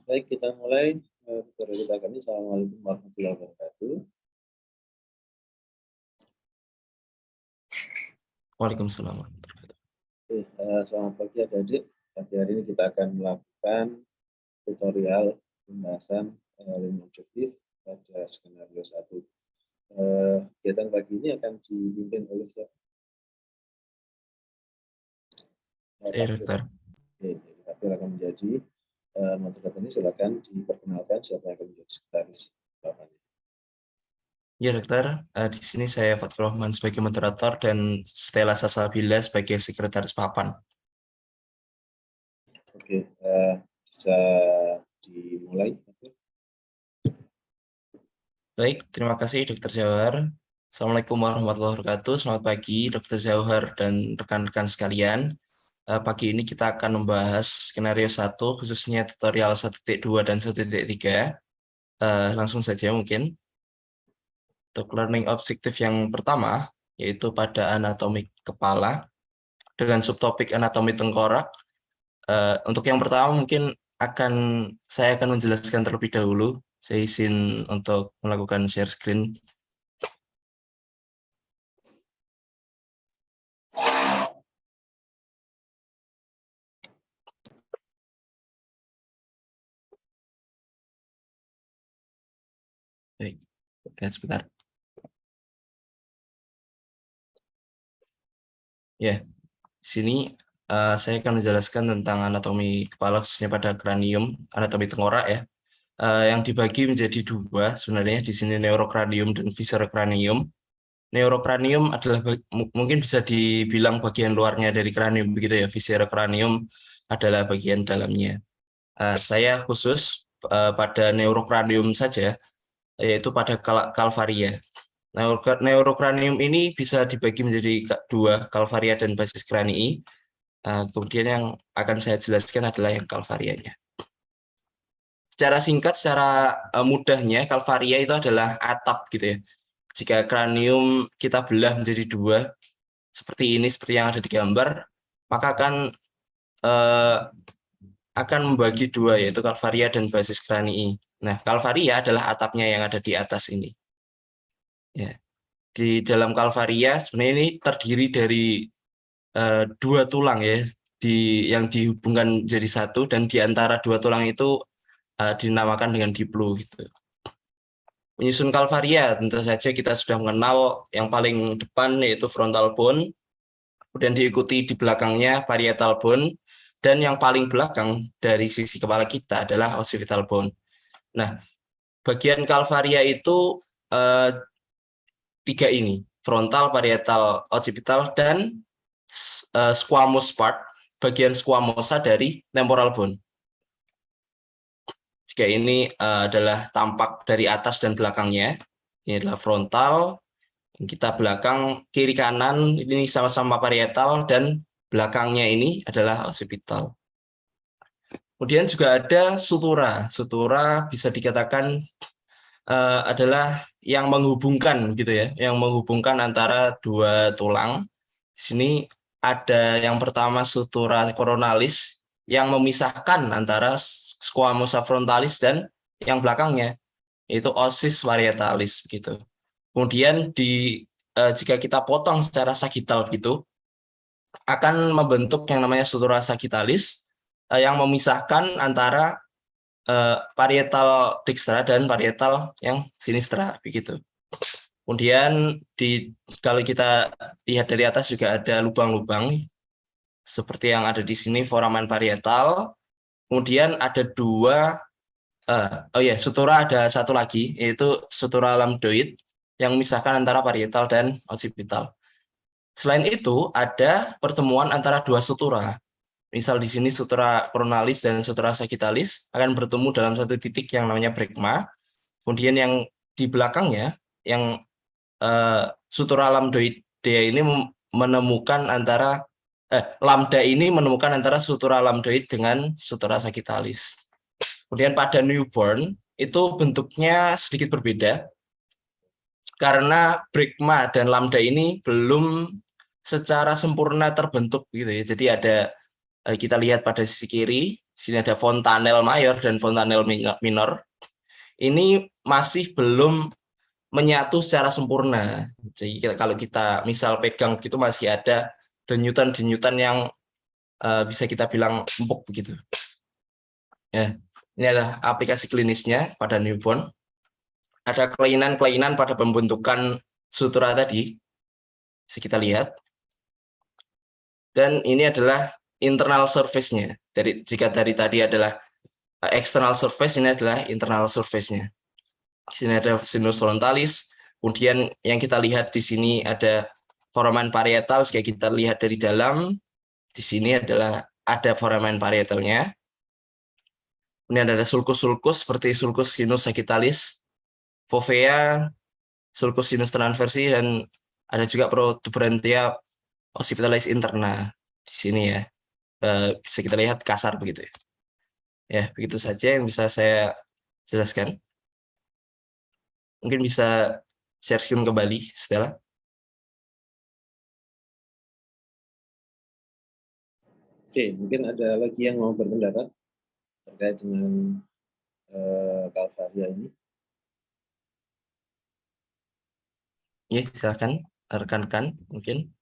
Baik, kita mulai tutorial kita kali ini. Assalamualaikum warahmatullahi wabarakatuh. Waalaikumsalam. Selamat pagi adik-adik. Pagi hari ini kita akan melakukan tutorial pembahasan lini objektif pada skenario 1. Kegiatan pagi ini akan dipimpin oleh siapa? Saya Dokter. Oke, akan menjadi moderator ini. Silakan diperkenalkan siapa yang akan menjadi sekretaris bapaknya. Ya Dokter, di sini saya Fathur Rahman sebagai moderator dan Stella Sasabila sebagai sekretaris papan. Oke, bisa dimulai. Baik, terima kasih Dokter Jauhar. Assalamualaikum warahmatullahi wabarakatuh. Selamat pagi Dokter Jauhar dan rekan-rekan sekalian. Pagi ini kita akan membahas skenario 1, khususnya tutorial 1.2 dan 1.3. Langsung saja mungkin. Untuk learning objektif yang pertama, yaitu pada anatomi kepala, dengan subtopik anatomi tengkorak. Untuk yang pertama mungkin saya akan menjelaskan terlebih dahulu. Saya izin untuk melakukan share screen. Baik, sebentar. Ya, di sini saya akan menjelaskan tentang anatomi kepala, khususnya pada kranium, anatomi tengkorak ya. Yang dibagi menjadi dua sebenarnya di sini, neurokranium dan viscerokranium. Neurokranium adalah mungkin bisa dibilang bagian luarnya dari kranium begitu ya. Viscerokranium adalah bagian dalamnya. Saya khusus pada neurokranium saja, yaitu pada kalvaria. Neurokranium ini bisa dibagi menjadi dua, kalvaria dan basis kranii. Kemudian yang akan saya jelaskan adalah yang kalvarianya. Secara singkat, secara mudahnya, kalvaria itu adalah atap gitu ya. Jika kranium kita belah menjadi dua, seperti ini, seperti yang ada di gambar, maka akan membagi dua, yaitu kalvaria dan basis kranii. Nah, kalvaria adalah atapnya yang ada di atas ini. Ya. Di dalam kalvaria sebenarnya ini terdiri dari dua tulang ya, yang dihubungkan jadi satu, dan di antara dua tulang itu dinamakan dengan diplo gitu. Menyusun kalvaria tentu saja kita sudah mengenal yang paling depan yaitu frontal bone, kemudian diikuti di belakangnya parietal bone, dan yang paling belakang dari sisi kepala kita adalah occipital bone. Nah, bagian kalvaria itu tiga ini, frontal, parietal, occipital, dan squamous part, bagian squamosa dari temporal bone. Jika ini adalah tampak dari atas dan belakangnya, ini adalah frontal, kita belakang, kiri kanan, ini sama-sama parietal, dan belakangnya ini adalah occipital. Kemudian juga ada sutura. Sutura bisa dikatakan adalah yang menghubungkan gitu ya, yang menghubungkan antara dua tulang. Di sini ada yang pertama sutura coronalis yang memisahkan antara squamosa frontalis dan yang belakangnya, yaitu ossis parietalis begitu. Kemudian jika kita potong secara sagittal gitu, akan membentuk yang namanya sutura sagittalis yang memisahkan antara parietal dextra dan parietal yang sinistra begitu. Kemudian kalau kita lihat dari atas juga ada lubang-lubang seperti yang ada di sini, foramen parietal. Kemudian ada sutura ada satu lagi, yaitu sutura lambdoid yang memisahkan antara parietal dan occipital. Selain itu ada pertemuan antara dua sutura. Misal di sini sutura coronalis dan sutura sagittalis akan bertemu dalam satu titik yang namanya bregma. Kemudian yang di belakangnya, yang sutura lambdoidea ini menemukan antara lambda ini menemukan antara sutura lambdoid dengan sutura sagittalis. Kemudian pada newborn itu bentuknya sedikit berbeda karena bregma dan lambda ini belum secara sempurna terbentuk gitu ya. Jadi ada kita lihat pada sisi kiri Sini ada fontanel mayor dan fontanel minor. Ini masih belum menyatu secara sempurna. Jadi kalau kita misal pegang gitu masih ada denyutan-denyutan yang bisa kita bilang empuk begitu. Ya, ini adalah aplikasi klinisnya pada newborn. Ada kelainan-kelainan pada pembentukan sutura tadi, bisa kita lihat. Dan ini adalah internal surface-nya. Jika dari tadi adalah external surface, ini adalah internal surface-nya. Di sini ada sinus frontalis, kemudian yang kita lihat di sini ada foramen parietal. Jika kita lihat dari dalam, di sini adalah ada foramen parietalnya. Kemudian ada sulcus-sulcus seperti sulcus sinus sagittalis, fovea, sulcus sinus transversi, dan ada juga protuberantia occipitalis interna di sini ya. Bisa kita lihat kasar begitu ya. Ya, begitu saja yang bisa saya jelaskan. Mungkin bisa share screen kembali, Stella. Oke, mungkin ada lagi yang mau berpendapat terkait dengan Kalvaria ini. Ya, silakan rekan-rekan mungkin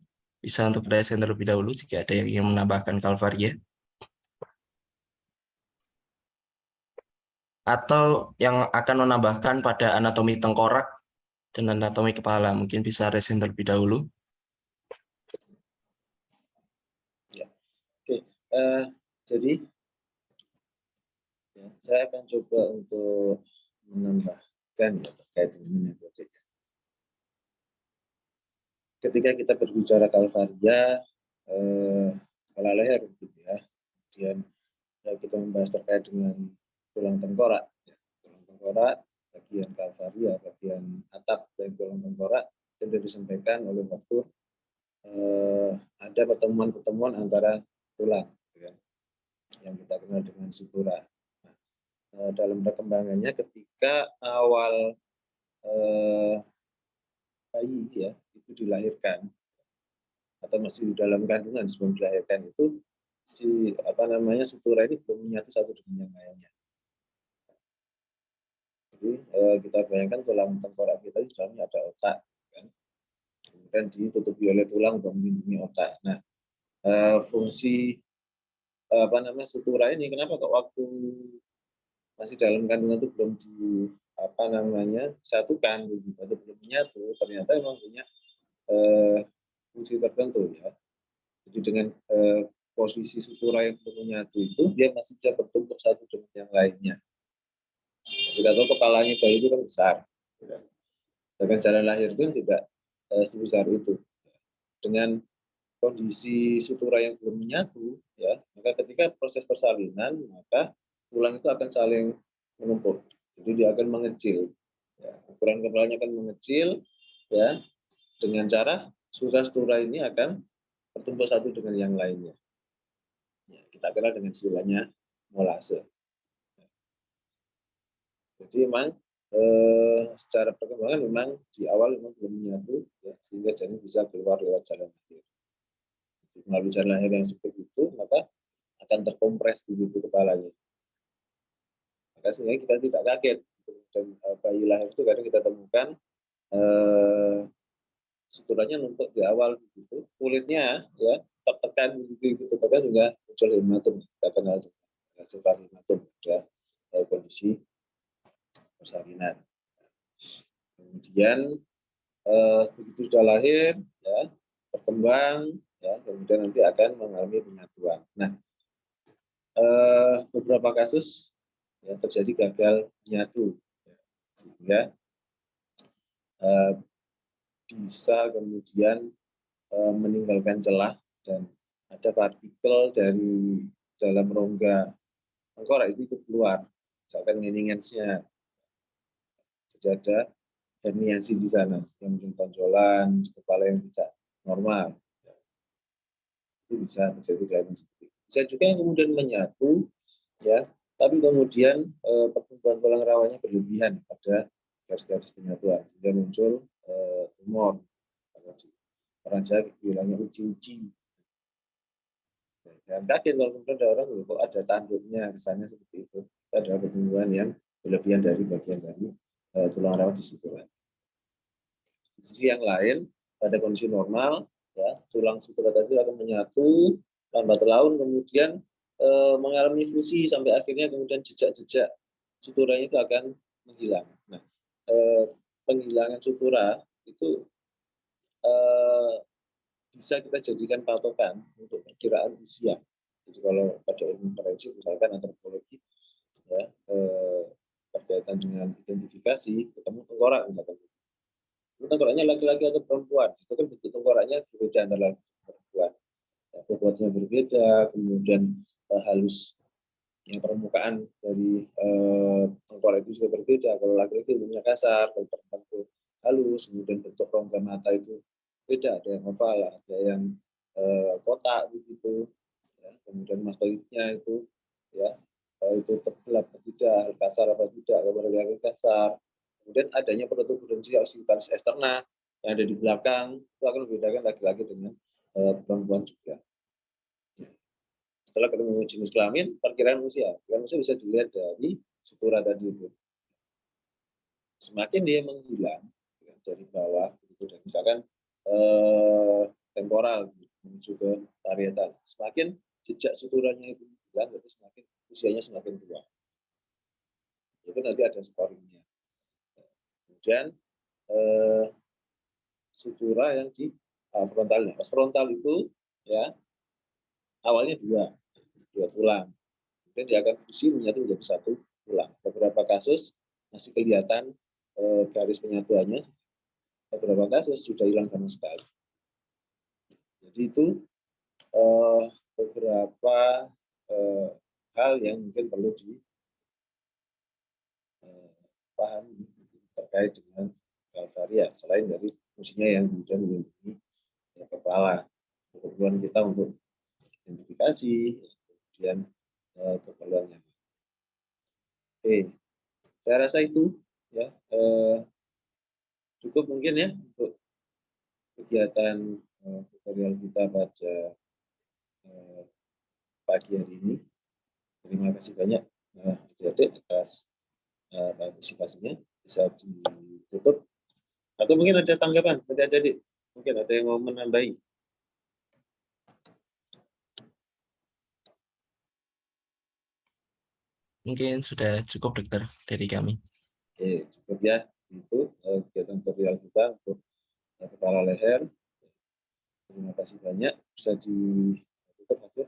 bisa untuk present terlebih dahulu jika ada yang ingin menambahkan Kalvaria. Atau yang akan menambahkan pada anatomi tengkorak dan anatomi kepala, mungkin bisa resen terlebih dahulu. Ya. Oke, jadi ya, saya akan coba untuk menambahkan ya terkait dengan metode. Ketika kita berbicara Kalvaria, kepala leher gitu ya, kemudian kita membahas terkait dengan tulang tengkorak. Ya. Tulang tengkorak, bagian Kalvaria, bagian atap dari tulang tengkorak, sudah disampaikan oleh Dr. Ada pertemuan-pertemuan antara tulang, gitu kan, yang kita kenal dengan sutura. Nah, dalam perkembangannya ketika awal bayi ya itu dilahirkan atau masih di dalam kandungan sebelum dilahirkan itu si sutura ini belum menyatu satu dengan yang lainnya. Jadi kita bayangkan tulang tengkorak kita di dalamnya ada otak, kan? Kemudian ditutupi oleh tulang untuk melindungi otak. Nah, fungsi sutura ini kenapa kok waktu masih dalam kandungan itu belum disatukan gitu, atau belum menyatu, ternyata memang punya fungsi tertentu ya. Jadi dengan posisi sutura yang belum menyatu itu dia masih bisa bertumpuk satu dengan yang lainnya. Kita tahu kepalanya bayi itu kan besar, sedangkan jalan lahir itu tidak sebesar itu. Dengan kondisi sutura yang belum menyatu, ya, maka ketika proses persalinan, maka tulang itu akan saling menumpuk. Jadi dia akan mengecil. Ya, ukuran kepalanya akan mengecil, ya, dengan cara sutura-sutura ini akan bertumpuk satu dengan yang lainnya. Ya, kita kenal dengan istilahnya molase. Jadi memang secara perkembangan memang di awal memang belum menyatu, ya, sehingga janin bisa keluar lewat jalan lahir. Melalui jalan lahir yang seperti itu, maka akan terkompres begitu kepalanya. Maka sehingga kita tidak kaget. Dan bayi lahir itu kadang kita temukan suturanya numpuk di awal begitu, kulitnya ya tertekan begitu tertekan sehingga muncul hematom. Kita kenal sifat hematom pada kondisi persalinan. Kemudian begitu sudah lahir, ya berkembang, ya kemudian nanti akan mengalami penyatuan. Nah, beberapa kasus yang terjadi gagal menyatu, ya, sehingga bisa kemudian meninggalkan celah dan ada partikel dari dalam rongga tengkorak itu keluar, misalkan meninginsnya, jadi ada herniasi di sana, yang tonjolan kepala yang tidak normal, itu bisa terjadi kelainan seperti itu. Bisa juga yang kemudian menyatu, ya, tapi kemudian pertumbuhan tulang rawanya berlebihan pada garis-garis penyatuan sehingga muncul tumor. Orang Jawa bilangnya uji-uji. Jangan kaget kalau kemudian ada orang, kok ada tanduknya, kesannya seperti itu. Itu adalah pertumbuhan yang berlebihan dari bagian dari tulang rawan di suturan. Di sisi yang lain, pada kondisi normal, ya, tulang sutura tadi akan menyatu, lambat laun kemudian mengalami fusi sampai akhirnya kemudian jejak-jejak suturanya itu akan menghilang. Nah, penghilangan sutura itu bisa kita jadikan patokan untuk perkiraan usia. Jadi kalau pada ilmu forensik misalkan antropologi, ya, berkaitan dengan identifikasi, ketemu tengkorak misalkan. Tengkoraknya laki-laki atau perempuan, itu kan bentuk tengkoraknya berbeda antara laki dan perempuan. Ya, bobotnya berbeda, kemudian halus yang permukaan dari tengkorak itu juga berbeda. Kalau laki-laki umumnya kasar, kalau perempuan itu halus, kemudian bentuk rongga mata itu beda, ada yang oval, ada yang kotak begitu. Ya, kemudian mastoidnya itu, ya, itu tebal apa tidak, kasar apa tidak, kalau laki-laki kasar. Kemudian adanya protuberansi occipitalis externa yang ada di belakang itu akan membedakan laki-laki dengan perempuan juga. Setelah ketemu jenis kelamin, perkiraan usia bisa dilihat dari sutura tadi itu. Semakin dia menghilang ya, dari bawah, gitu, dan misalkan temporal menuju ke parietal, semakin jejak suturanya itu hilang, berarti semakin usianya semakin tua. Itu nanti ada scoringnya. Kemudian sutura yang di frontalnya. Pas frontal itu ya awalnya dua tulang, kemudian dia akan fusi menyatu menjadi satu tulang. Beberapa kasus masih kelihatan garis penyatuannya, beberapa kasus sudah hilang sama sekali. Jadi itu beberapa hal yang mungkin perlu dipahami terkait dengan kalvaria, selain dari fungsinya yang kemudian melindungi kepala. Keperluan kita untuk identifikasi, kemudian keperluan yang oke, saya rasa itu ya cukup mungkin ya untuk kegiatan tutorial kita pada pagi hari ini. Terima kasih banyak adik-adik atas partisipasinya. Bisa ditutup atau mungkin ada tanggapan dari adik-adik, mungkin ada yang mau menambahi. Mungkin sudah cukup dokter dari kami. Oke, cukup ya. Itu kegiatan tutorial kita untuk kepala leher. Terima kasih banyak. Bisa ditutup, Atur.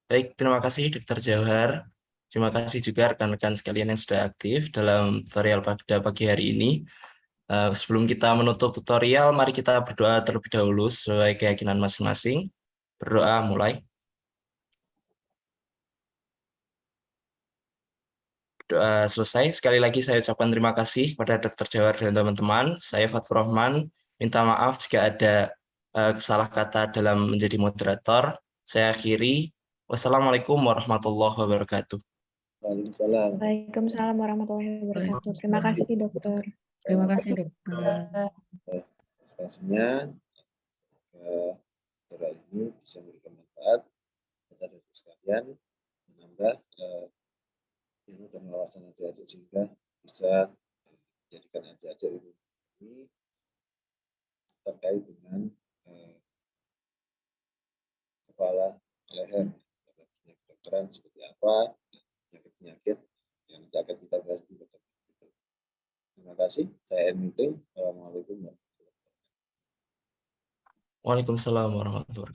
Baik, terima kasih Dr. Jauhar. Terima kasih juga rekan-rekan sekalian yang sudah aktif dalam tutorial pada pagi hari ini. Sebelum kita menutup tutorial, mari kita berdoa terlebih dahulu sesuai keyakinan masing-masing. Berdoa mulai. Doa selesai. Sekali lagi saya ucapkan terima kasih kepada Dr. Jauhar dan teman-teman. Saya Fathur Rahman. Minta maaf jika ada salah kata dalam menjadi moderator. Saya akhiri. Wassalamualaikum warahmatullahi wabarakatuh. Waalaikumsalam. Waalaikumsalam warahmatullahi wabarakatuh. Terima kasih dokter. Terima kasih dokter. Diskursinya tutorial ini bisa memberikan manfaat kepada adik sekalian, menambah ilmu dan wawasan adik-adik sehingga bisa menjadikan adik-adik ilmu ini terkait dengan kepala leher, kedokteran seperti apa, penyakit-penyakit yang nanti akan kita bahas di berikut. Terima kasih. Saya Meeting. Assalamualaikum warahmatullahi wabarakatuh. Waalaikumsalam warahmatullahi wabarakatuh.